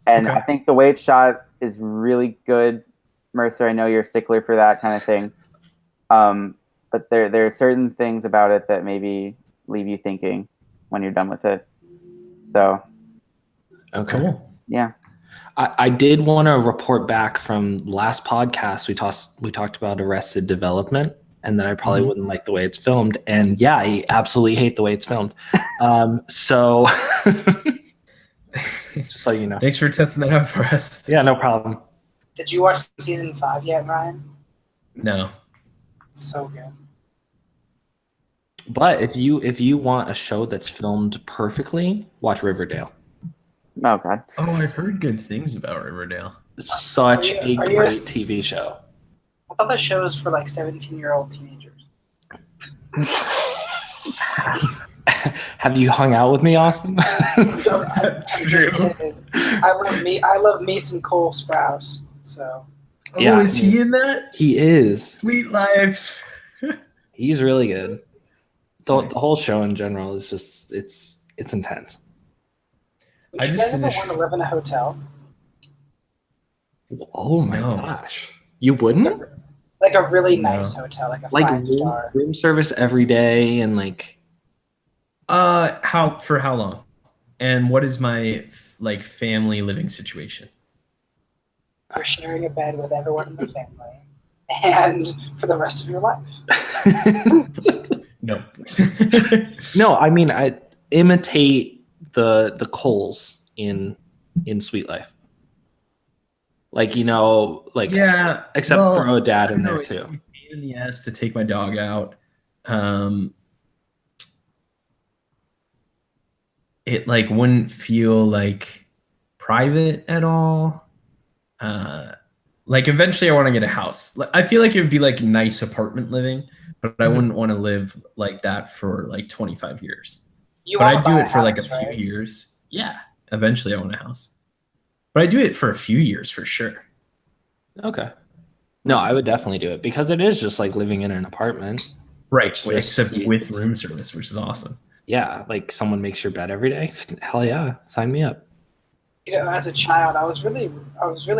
I think the way it's shot is really good. Mercer, I know you're a stickler for that kind of thing. But there are certain things about it that maybe leave you thinking when you're done with it. So, okay, cool. Yeah. I did want to report back from last podcast. We talked about Arrested Development, and that I probably wouldn't like the way it's filmed. And yeah, I absolutely hate the way it's filmed. So just so you know. Thanks for testing that out for us. Yeah, no problem. Did you watch season 5 yet, Ryan? No. It's so good. But if you want a show that's filmed perfectly, watch Riverdale. Oh God. Oh, I've heard good things about Riverdale. Such a great TV show. I thought that show was for like 17-year-old teenagers. Have you hung out with me, Austin? I'm just kidding. I love me some Cole Sprouse. So. Oh, is he in that? He is. Sweet life. He's really good. The whole show in general is just it's intense. Would you guys ever want to live in a hotel? Oh my gosh. You wouldn't? Like a really nice hotel, like a 5-star. Room service every day and like how long? And what is my like family living situation? You're sharing a bed with everyone in the family and for the rest of your life. No. No, I mean I imitate the Coles in Sweet Life. Like, yeah, except throw a dad in there too. Pain in the ass to take my dog out. It like wouldn't feel like private at all. Like eventually I want to get a house. I feel like it would be like nice apartment living, but I wouldn't want to live like that for like 25 years. But I'd do it for like a few years. Yeah, eventually I want a house. But I do it for a few years for sure. Okay. No, I would definitely do it because it is just like living in an apartment. Right, except with room service, which is awesome. Yeah, like someone makes your bed every day. Hell yeah, sign me up. As a child, I was really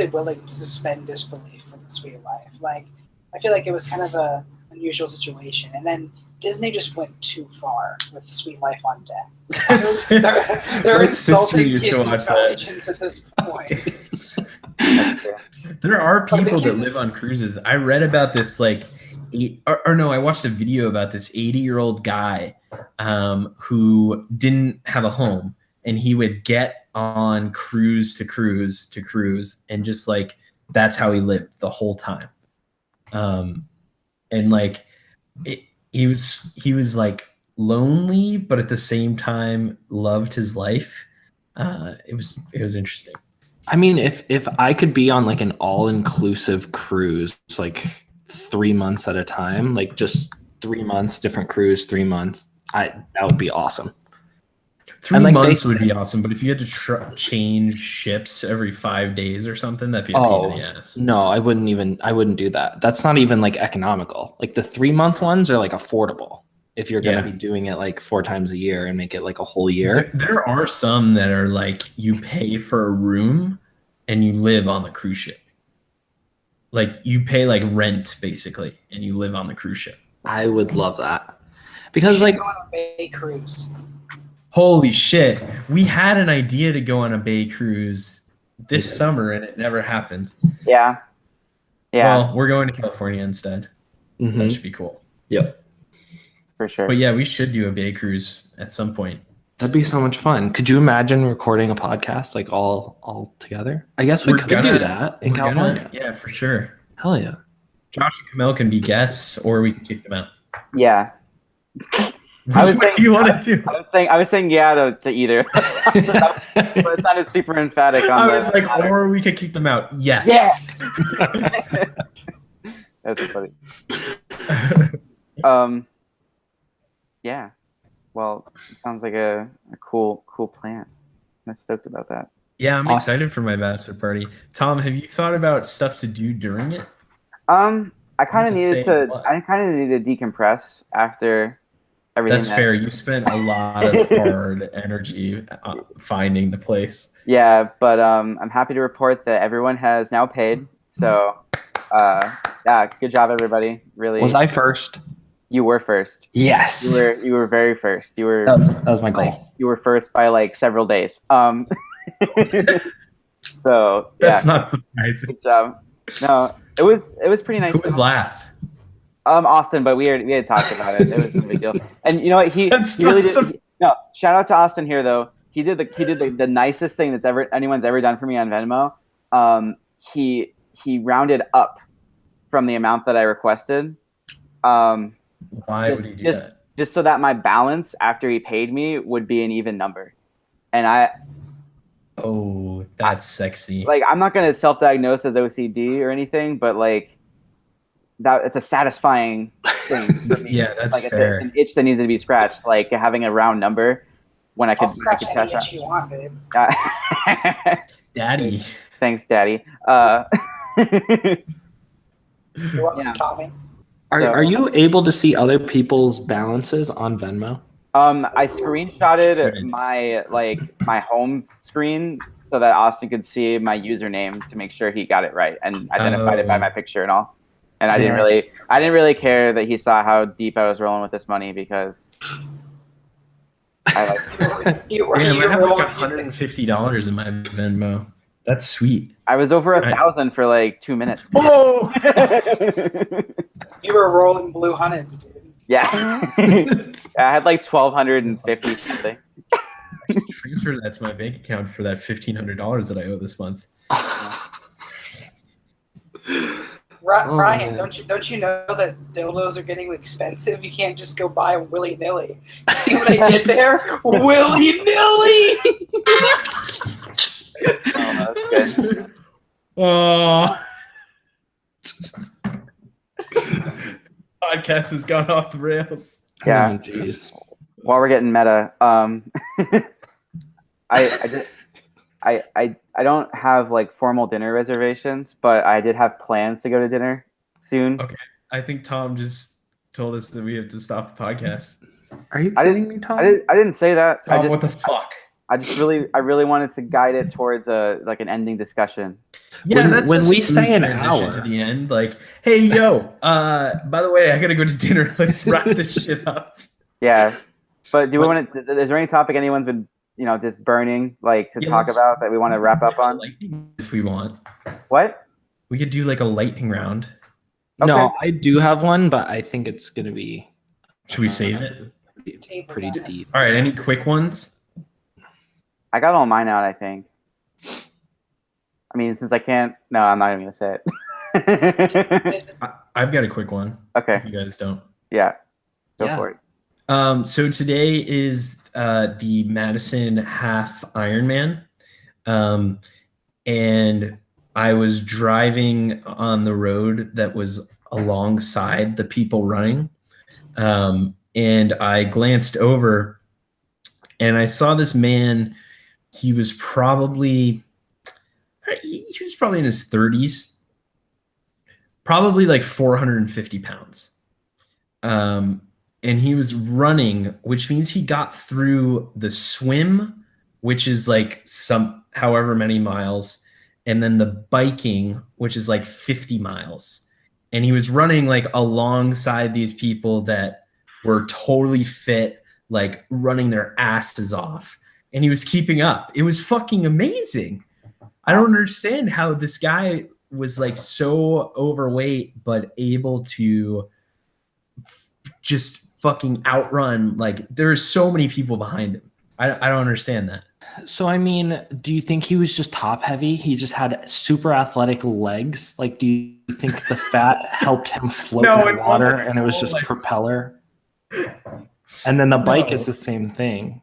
willing to suspend disbelief from the Sweet Life. Like, I feel like it was kind of a unusual situation, and then Disney just went too far with Sweet Life on Deck. They're insulting kids' intelligence at this point. There are people that live on cruises. I read about this I watched a video about this 80-year-old guy who didn't have a home, and he would get on cruise to cruise to cruise, and just like that's how he lived the whole time. And like He was like lonely, but at the same time loved his life. It was interesting. I mean, if I could be on like an all-inclusive cruise, like 3 months at a time, like just 3 months, different cruise, 3 months, that would be awesome. 3 months would be awesome, but if you had to change ships every 5 days or something, that'd be a pain in the ass. No, I wouldn't do that. That's not even like economical. Like the 3-month ones are like affordable if you're going to be doing it like 4 times a year and make it like a whole year. There are some that are like you pay for a room and you live on the cruise ship. Like you pay like rent basically and you live on the cruise ship. I would love that. Because like go on a bay cruise. Holy shit. We had an idea to go on a bay cruise this summer and it never happened. Yeah. Well, we're going to California instead. Mm-hmm. That should be cool. Yep. For sure. But yeah, we should do a bay cruise at some point. That'd be so much fun. Could you imagine recording a podcast like all together? I guess we could do that in California. Yeah, for sure. Hell yeah. Josh and Camille can be guests, or we can kick them out. Yeah. What do you want to do? I was saying yeah to either. But it sounded super emphatic on I was like, or we could kick them out. Yes. Yes. That's funny. Yeah. Well, it sounds like a cool plan. I'm stoked about that. Yeah, I'm excited for my bachelor party. Tom, have you thought about stuff to do during it? I kind of needed to decompress after everything. That's fair. You spent a lot of hard energy finding the place. Yeah, but I'm happy to report that everyone has now paid. So, yeah, good job, everybody. Really. Was I first? You were first. Yes. You were very first. You were. That was my goal. Like, you were first by like several days. So that's not surprising. Good job. No, it was pretty nice. Who was last? Austin, but we had talked about it. It was no big deal. And you know what? He really did. No, shout out to Austin here though. He did the nicest thing that's anyone's ever done for me on Venmo. He rounded up from the amount that I requested. Why would he do that? Just so that my balance after he paid me would be an even number. And oh, that's sexy. Like, I'm not going to self-diagnose as OCD or anything, but like that, it's a satisfying thing for me. Yeah, that's like, fair. It's an itch that needs to be scratched, like having a round number when I could scratch any itch you want, babe. Daddy. Thanks, Daddy. You're welcome, Tommy. Are you able to see other people's balances on Venmo? I screenshotted my home screen so that Austin could see my username to make sure he got it right and identified it by my picture and all. And I didn't really care that he saw how deep I was rolling with this money because I like you were I have like $150 in my Venmo. That's sweet. I was over 1,000 for like 2 minutes. Oh! You were rolling blue hundreds, dude. Yeah. I had like 1,250 something. Transfer that to my bank account for that $1,500 that I owe this month. Ryan, don't you know that dildos are getting expensive? You can't just go buy them willy-nilly. See what I did there? Willy-nilly! Oh, that's good. Podcast has gone off the rails. Yeah. Jeez. While we're getting meta, I don't have like formal dinner reservations, but I did have plans to go to dinner soon. Okay. I think Tom just told us that we have to stop the podcast. Are you kidding me, Tom? I didn't say that. Tom, what the fuck? I really wanted to guide it towards an ending discussion. Yeah, when we say an transition hour to the end, like, hey yo, by the way, I gotta go to dinner. Let's wrap this shit up. Yeah, but do we want to? Is there any topic anyone's been just burning like to talk about that we want to wrap up on? If we want. What? We could do like a lightning round. Okay. No, Okay. I do have one, but I think it's gonna be. Should we save it? Pretty deep. All right, any quick ones? I got all mine out, I think. I mean, since I can't... No, I'm not even going to say it. I've got a quick one. Okay. If you guys don't. Yeah. Go for it. So today is the Madison half Ironman. And I was driving on the road that was alongside the people running. And I glanced over and I saw this man. He was probably in his 30s, probably like 450 pounds. And he was running, which means he got through the swim, which is like however many miles, and then the biking, which is like 50 miles. And he was running like alongside these people that were totally fit, like running their asses off. And he was keeping up. It was fucking amazing. I don't understand how this guy was like so overweight, but able to just fucking outrun. Like there's so many people behind him. I don't understand that. So, I mean, do you think he was just top heavy? He just had super athletic legs? Like, do you think the fat helped him float in the water and it was just like propeller? And then the bike is the same thing.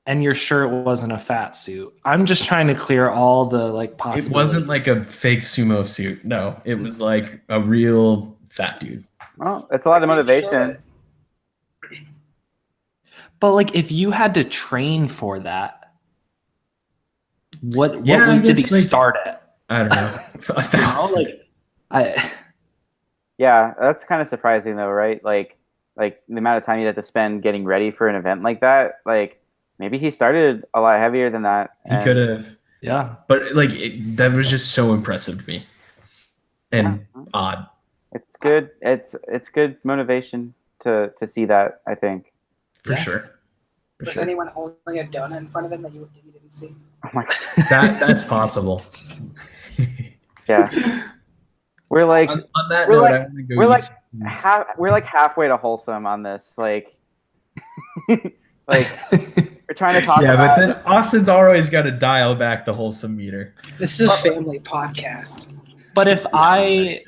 And you're sure it wasn't a fat suit? I'm just trying to clear all the like possibilities. It wasn't like a fake sumo suit. No, it was like a real fat dude. Well, it's a lot of motivation. But like, if you had to train for that, what week did he start at? I don't know. 1,000. Yeah, that's kind of surprising though, right? Like the amount of time you have to spend getting ready for an event like that. Like maybe he started a lot heavier than that. He could have. Yeah. But like that was just so impressive to me. And odd. It's good. It's good motivation to see that, I think. For sure. Was anyone holding a donut in front of them that you didn't see? Oh my God. That's possible. Yeah. We're like on that note, we're like halfway to wholesome on this. Like we're trying to talk about. But then Austin's always got to dial back the wholesome meter. This is a family podcast. But if I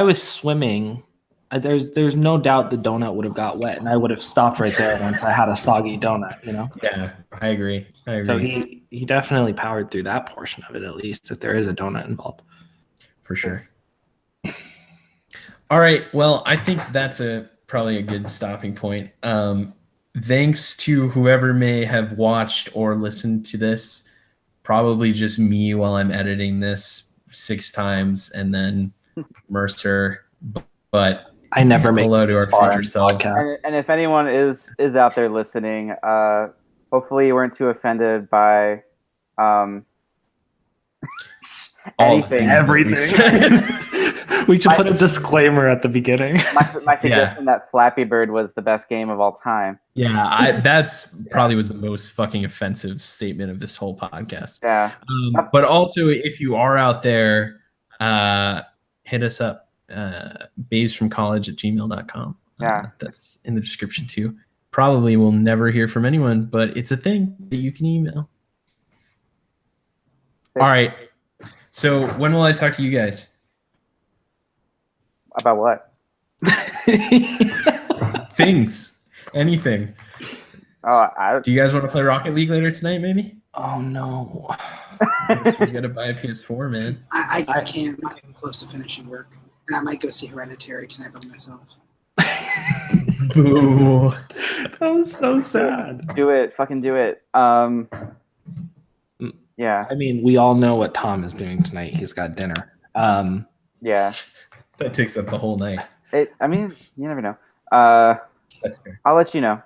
was swimming, there's no doubt the donut would have got wet, and I would have stopped right there once I had a soggy donut, you know? Yeah, I agree. So he definitely powered through that portion of it, at least, if there is a donut involved. For sure. All right. Well, I think that's probably a good stopping point. Thanks to whoever may have watched or listened to this. Probably just me while I'm editing this 6 times, and then Mercer. But I never make hello to our future selves. And if anyone is out there listening, hopefully you weren't too offended by anything. Everything. We should put a disclaimer at the beginning. My suggestion that Flappy Bird was the best game of all time. Yeah, that's probably was the most fucking offensive statement of this whole podcast. Yeah. But also, if you are out there, hit us up, baesfromcollege@gmail.com. Yeah. That's in the description too. Probably we'll never hear from anyone, but it's a thing that you can email. All right. So when will I talk to you guys? About what? Things. Anything. Do you guys want to play Rocket League later tonight, maybe? Oh, no. You got to buy a PS4, man. I can't. I'm not even close to finishing work. And I might go see Hereditary tonight by myself. Boo. That was so sad. Do it. Fucking do it. Yeah. I mean, we all know what Tom is doing tonight. He's got dinner. Yeah. That takes up the whole night. I mean, you never know. That's fair. I'll let you know.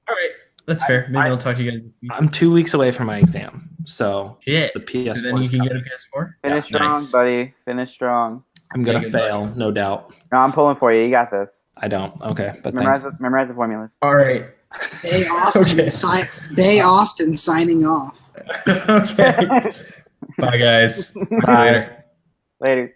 All right. That's fair. Maybe I'll talk to you guys. I'm 2 weeks away from my exam. So the PS4. So then you can get a PS4? Finish strong, buddy. Finish strong. I'm going to fail, no doubt. No, I'm pulling for you. You got this. I don't. Okay. But memorize the formulas. All right. Bay Austin, Bay Austin signing off. Okay. Bye, guys. Bye. Later.